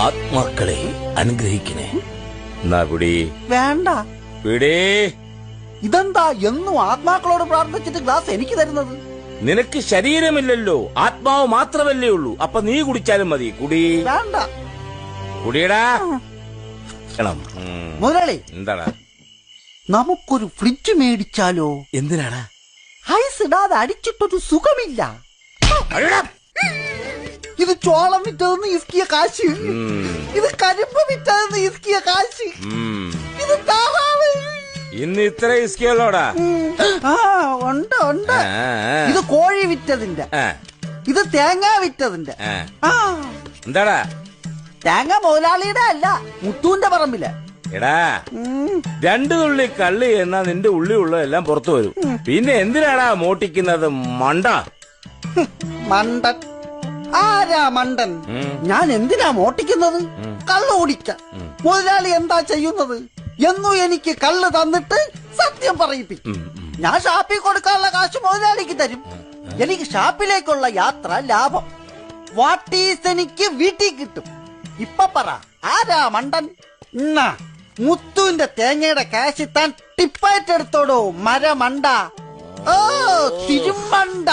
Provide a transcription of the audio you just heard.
ആത്മാക്കളെ അനുഗ്രഹിക്കണേ. എന്നാ പിടി. വേണ്ട. പിടി. ഇതെന്താ എന്നും ആത്മാക്കളോട് പ്രാർത്ഥിച്ചിട്ട് ഗ്ലാസ് എനിക്ക് തരുന്നത്? നിനക്ക് ശരീരമില്ലല്ലോ, ആത്മാവ് മാത്രമല്ലേ ഉള്ളൂ. അപ്പൊ നീ കുടിച്ചാലും മതി. കുടി. വേണ്ട. കുടിയടാ. മുതലാളി, എന്താടാ? നമുക്കൊരു ഫ്രിഡ്ജ് മേടിച്ചാലോ? എന്തിനാടാ? ഐസ് ഇടാതെ അടിച്ചിട്ടൊരു സുഖമില്ല. ഇത് ചോളം വിറ്റതെന്ന് ഇസ്കിയ കാശ്, ഇത് കരിമ്പ് വിറ്റതെന്ന് ഇസ്കിയ കാശ്, ഇത് താറാവ്. ഇന്ന് ഇത്ര ഇസ്കിയല്ലോടാ? ഉണ്ട് ഉണ്ട്. ഇത് കോഴി വിറ്റതിന്റെ, ഇത് തേങ്ങ വിറ്റതിന്റെ. എന്താടാ? തേങ്ങ മുതലാളിയുടെ അല്ല, മുത്തൂന്റെ പറമ്പില്. എടാ, 2 തുള്ളി കള്ളി എന്നാ നിന്റെ ഉള്ളിയുള്ളതെല്ലാം പുറത്തു വരും. പിന്നെ എന്തിനാടാ മോട്ടിക്കുന്നത്? മണ്ട മണ്ടൻ. ആരാ മണ്ടൻ? ഞാൻ എന്തിനാ മോട്ടിക്കുന്നത്? കള്ള് കുടിക്ക. മുതലാളി എന്താ ചെയ്യുന്നത്? എന്നും എനിക്ക് കള്ള് തന്നിട്ട് സത്യം പറയിപ്പിക്കും. ഞാൻ ഷാപ്പിൽ കൊടുക്കാനുള്ള കാശ് മുതലാളിക്ക് തരും. എനിക്ക് ഷാപ്പിലേക്കുള്ള യാത്ര ലാഭം. വാട്ടീസ് എനിക്ക് വീട്ടിൽ കിട്ടും. ഇപ്പൊ പറ, ആരാ മണ്ടൻ? എന്നാ മുത്തുവിന്റെ തേങ്ങയുടെ കാശ് താൻ ടിപ്പായിട്ടെടുത്തോടോ മരമണ്ട. ഓ തിരുമണ്ട.